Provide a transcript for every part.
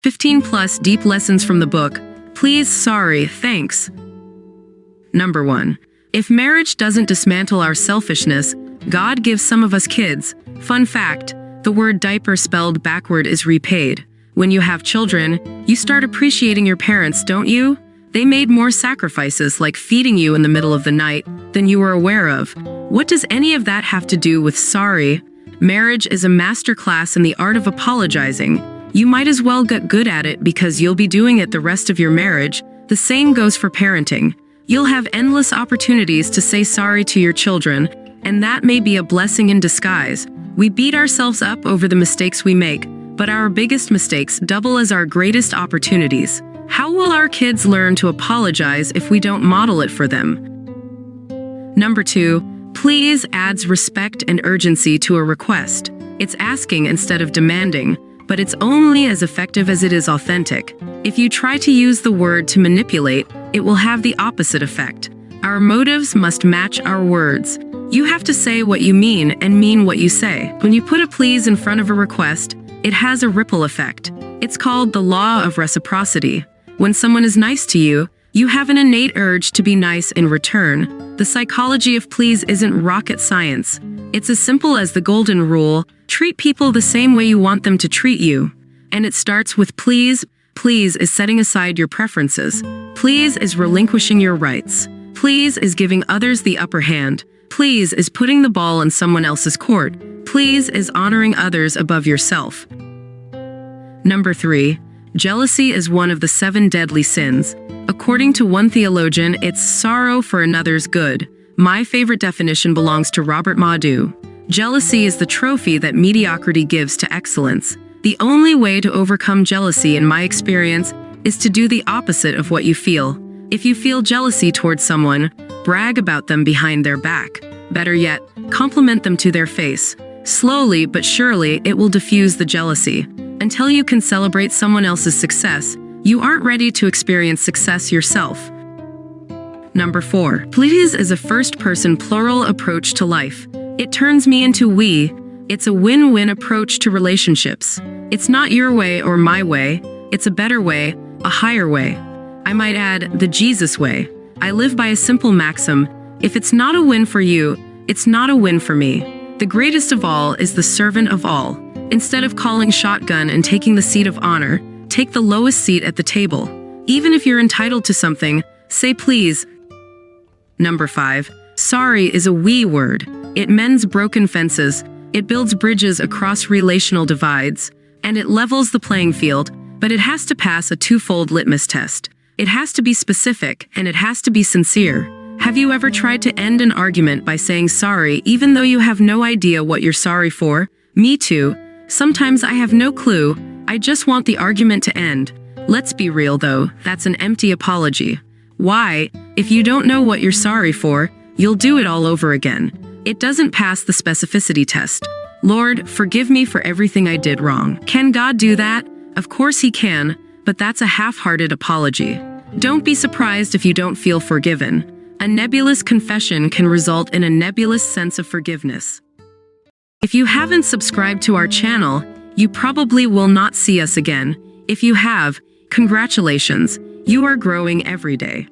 15 plus deep lessons from the book. Please, sorry, thanks. Number 1. If marriage doesn't dismantle our selfishness, God gives some of us kids. Fun fact, the word diaper spelled backward is repaid. When you have children, you start appreciating your parents, don't you? They made more sacrifices, like feeding you in the middle of the night, than you were aware of. What does any of that have to do with sorry? Marriage is a masterclass in the art of apologizing. You might as well get good at it because you'll be doing it the rest of your marriage. The same goes for parenting. You'll have endless opportunities to say sorry to your children, and that may be a blessing in disguise. We beat ourselves up over the mistakes we make, but our biggest mistakes double as our greatest opportunities. How will our kids learn to apologize if we don't model it for them? Number 2, please adds respect and urgency to a request. It's asking instead of demanding, but it's only as effective as it is authentic. If you try to use the word to manipulate, it will have the opposite effect. Our motives must match our words. You have to say what you mean and mean what you say. When you put a please in front of a request, it has a ripple effect. It's called the law of reciprocity. When someone is nice to you, you have an innate urge to be nice in return. The psychology of please isn't rocket science. It's as simple as the golden rule: treat people the same way you want them to treat you. And it starts with please. Please is setting aside your preferences. Please is relinquishing your rights. Please is giving others the upper hand. Please is putting the ball in someone else's court. Please is honoring others above yourself. Number 3. Jealousy is one of the 7 deadly sins. According to one theologian, it's sorrow for another's good. My favorite definition belongs to Robert Madu. Jealousy is the trophy that mediocrity gives to excellence. The only way to overcome jealousy, in my experience, is to do the opposite of what you feel. If you feel jealousy towards someone, brag about them behind their back. Better yet, compliment them to their face. Slowly but surely, it will diffuse the jealousy. Until you can celebrate someone else's success, you aren't ready to experience success yourself. Number 4. Please is a first-person plural approach to life. It turns me into we. It's a win-win approach to relationships. It's not your way or my way. It's a better way, a higher way. I might add, the Jesus way. I live by a simple maxim: if it's not a win for you, it's not a win for me. The greatest of all is the servant of all. Instead of calling shotgun and taking the seat of honor, take the lowest seat at the table. Even if you're entitled to something, say please. Number 5. Sorry is a we word. It mends broken fences, it builds bridges across relational divides, and it levels the playing field, but it has to pass a twofold litmus test. It has to be specific, and it has to be sincere. Have you ever tried to end an argument by saying sorry even though you have no idea what you're sorry for? Me too. Sometimes I have no clue. I just want the argument to end. Let's be real though, that's an empty apology. Why? If you don't know what you're sorry for, you'll do it all over again. It doesn't pass the specificity test. Lord, forgive me for everything I did wrong. Can God do that? Of course He can, but that's a half-hearted apology. Don't be surprised if you don't feel forgiven. A nebulous confession can result in a nebulous sense of forgiveness. If you haven't subscribed to our channel, you probably will not see us again. If you have, congratulations, you are growing every day.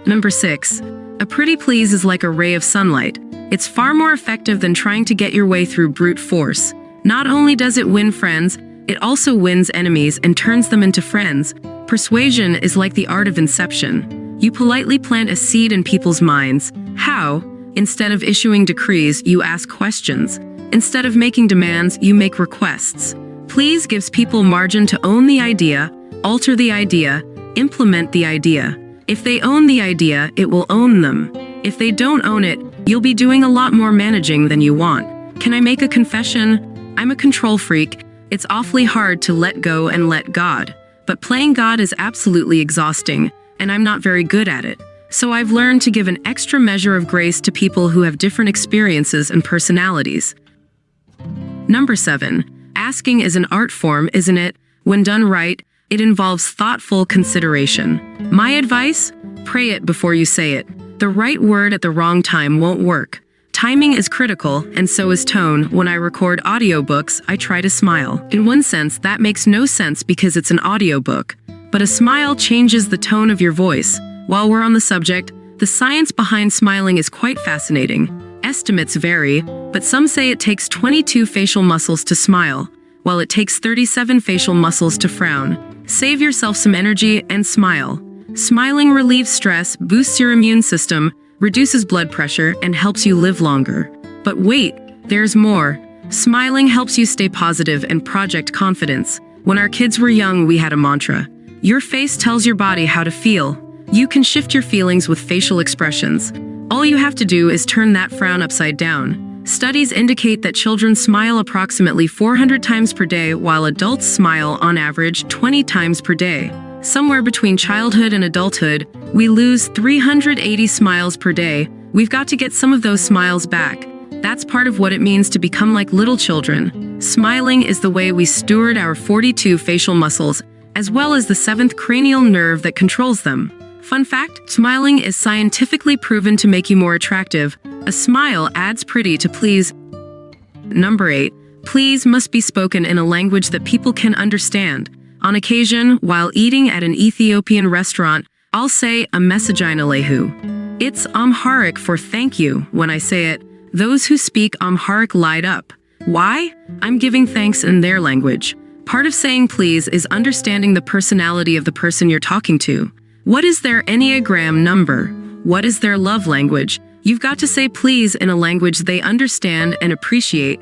Number 6. A pretty please is like a ray of sunlight. It's far more effective than trying to get your way through brute force. Not only does it win friends, it also wins enemies and turns them into friends. Persuasion is like the art of inception. You politely plant a seed in people's minds. How? Instead of issuing decrees, you ask questions. Instead of making demands, you make requests. Please gives people margin to own the idea, alter the idea, implement the idea. If they own the idea, it will own them. If they don't own it, you'll be doing a lot more managing than you want. Can I make a confession? I'm a control freak. It's awfully hard to let go and let God. But playing God is absolutely exhausting, and I'm not very good at it. So I've learned to give an extra measure of grace to people who have different experiences and personalities. Number 7. Asking is an art form, isn't it? When done right, it involves thoughtful consideration. My advice? Pray it before you say it. The right word at the wrong time won't work. Timing is critical, and so is tone. When I record audiobooks, I try to smile. In one sense, that makes no sense because it's an audiobook. But a smile changes the tone of your voice. While we're on the subject, the science behind smiling is quite fascinating. Estimates vary, but some say it takes 22 facial muscles to smile, while it takes 37 facial muscles to frown. Save yourself some energy and smile. Smiling relieves stress, boosts your immune system, reduces blood pressure, and helps you live longer. But wait, there's more. Smiling helps you stay positive and project confidence. When our kids were young, we had a mantra. Your face tells your body how to feel. You can shift your feelings with facial expressions. All you have to do is turn that frown upside down. Studies indicate that children smile approximately 400 times per day, while adults smile on average 20 times per day. Somewhere between childhood and adulthood, we lose 380 smiles per day. We've got to get some of those smiles back. That's part of what it means to become like little children. Smiling is the way we steward our 42 facial muscles, as well as the 7th cranial nerve that controls them. Fun fact, smiling is scientifically proven to make you more attractive. A smile adds pretty to please. Number 8. Please must be spoken in a language that people can understand. On occasion, while eating at an Ethiopian restaurant, I'll say a mesajinalehu. It's Amharic for thank you. When I say it, those who speak Amharic light up. Why? I'm giving thanks in their language. Part of saying please is understanding the personality of the person you're talking to. What is their Enneagram number? What is their love language? You've got to say please in a language they understand and appreciate.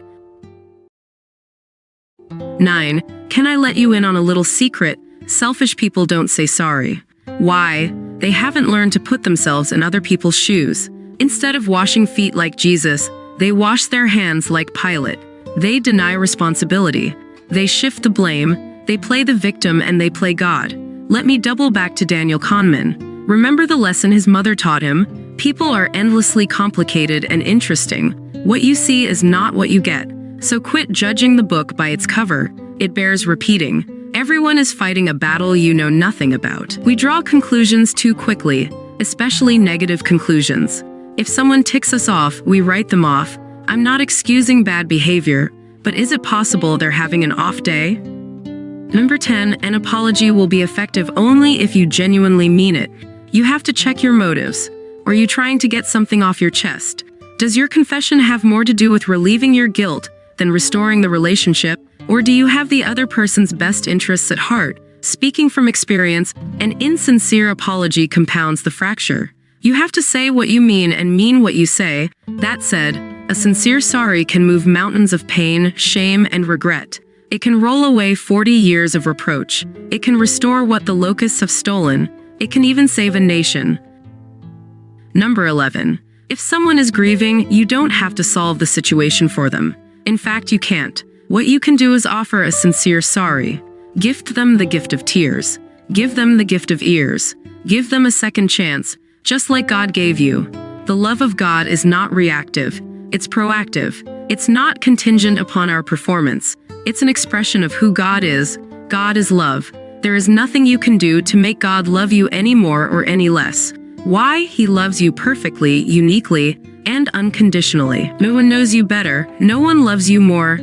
9. Can I let you in on a little secret? Selfish people don't say sorry. Why? They haven't learned to put themselves in other people's shoes. Instead of washing feet like Jesus, they wash their hands like Pilate. They deny responsibility. They shift the blame. They play the victim and they play God. Let me double back to Daniel Kahneman. Remember the lesson his mother taught him? People are endlessly complicated and interesting. What you see is not what you get. So quit judging the book by its cover. It bears repeating. Everyone is fighting a battle you know nothing about. We draw conclusions too quickly, especially negative conclusions. If someone ticks us off, we write them off. I'm not excusing bad behavior, but is it possible they're having an off day? Number 10, an apology will be effective only if you genuinely mean it. You have to check your motives. Are you trying to get something off your chest? Does your confession have more to do with relieving your guilt than restoring the relationship? Or do you have the other person's best interests at heart? Speaking from experience, an insincere apology compounds the fracture. You have to say what you mean and mean what you say. That said, a sincere sorry can move mountains of pain, shame, and regret. It can roll away 40 years of reproach. It can restore what the locusts have stolen. It can even save a nation. Number 11. If someone is grieving, you don't have to solve the situation for them. In fact, you can't. What you can do is offer a sincere sorry. Gift them the gift of tears. Give them the gift of ears. Give them a second chance, just like God gave you. The love of God is not reactive. It's proactive. It's not contingent upon our performance. It's an expression of who God is. God is love. There is nothing you can do to make God love you any more or any less. Why? He loves you perfectly, uniquely, and unconditionally. No one knows you better. No one loves you more.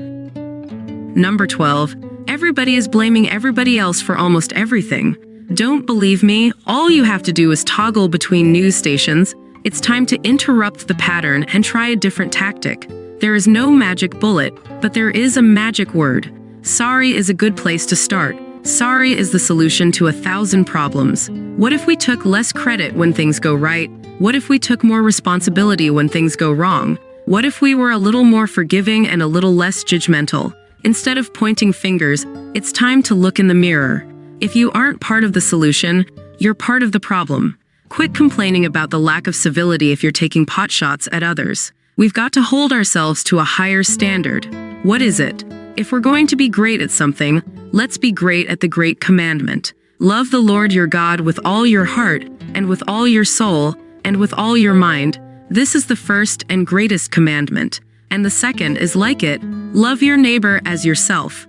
Number 12. Everybody is blaming everybody else for almost everything. Don't believe me? All you have to do is toggle between news stations. It's time to interrupt the pattern and try a different tactic. There is no magic bullet, but there is a magic word. Sorry is a good place to start. Sorry is the solution to 1,000 problems. What if we took less credit when things go right? What if we took more responsibility when things go wrong? What if we were a little more forgiving and a little less judgmental? Instead of pointing fingers, it's time to look in the mirror. If you aren't part of the solution, you're part of the problem. Quit complaining about the lack of civility if you're taking pot shots at others. We've got to hold ourselves to a higher standard. What is it? If we're going to be great at something, let's be great at the great commandment. Love the Lord your God with all your heart, and with all your soul, and with all your mind. This is the first and greatest commandment. And the second is like it, love your neighbor as yourself.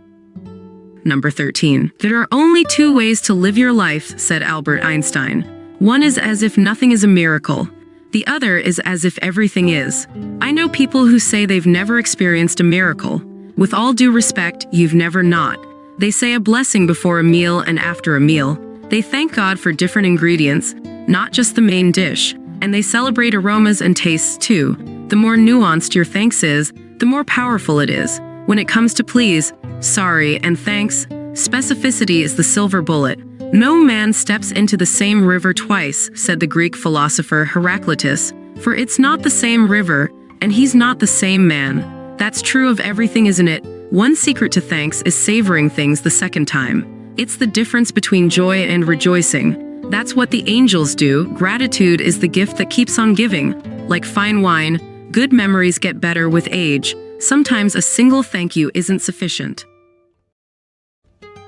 Number 13. There are only 2 ways to live your life, said Albert Einstein. One is as if nothing is a miracle. The other is as if everything is. I know people who say they've never experienced a miracle. With all due respect, you've never not. They say a blessing before a meal and after a meal. They thank God for different ingredients, not just the main dish. And they celebrate aromas and tastes too. The more nuanced your thanks is, the more powerful it is. When it comes to please, sorry, and thanks, specificity is the silver bullet. No man steps into the same river twice, said the Greek philosopher Heraclitus, for it's not the same river, and he's not the same man. That's true of everything, isn't it? One secret to thanks is savoring things the second time. It's the difference between joy and rejoicing. That's what the angels do. Gratitude is the gift that keeps on giving. Like fine wine, good memories get better with age. Sometimes a single thank you isn't sufficient.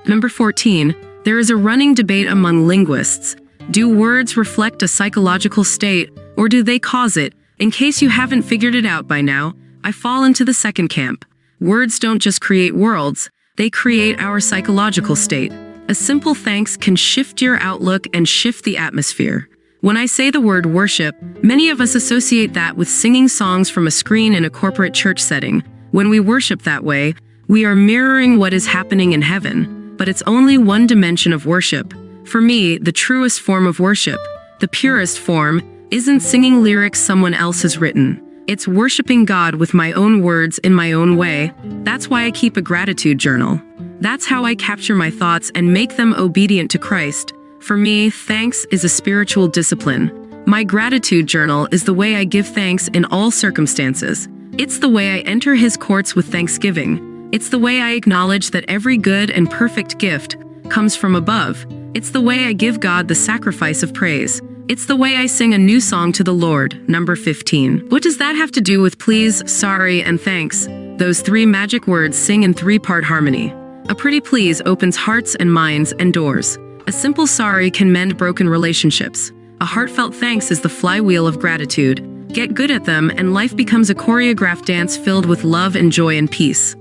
Number 14. There is a running debate among linguists. Do words reflect a psychological state, or do they cause it? In case you haven't figured it out by now, I fall into the second camp. Words don't just create worlds, they create our psychological state. A simple thanks can shift your outlook and shift the atmosphere. When I say the word worship, many of us associate that with singing songs from a screen in a corporate church setting. When we worship that way, we are mirroring what is happening in heaven. But it's only one dimension of worship. For me, the truest form of worship, the purest form, isn't singing lyrics someone else has written. It's worshiping God with my own words in my own way. That's why I keep a gratitude journal. That's how I capture my thoughts and make them obedient to Christ. For me, thanks is a spiritual discipline. My gratitude journal is the way I give thanks in all circumstances. It's the way I enter His courts with thanksgiving. It's the way I acknowledge that every good and perfect gift comes from above. It's the way I give God the sacrifice of praise. It's the way I sing a new song to the Lord. Number 15. What does that have to do with please, sorry, and thanks? Those three magic words sing in three-part harmony. A pretty please opens hearts and minds and doors. A simple sorry can mend broken relationships. A heartfelt thanks is the flywheel of gratitude. Get good at them and life becomes a choreographed dance filled with love and joy and peace.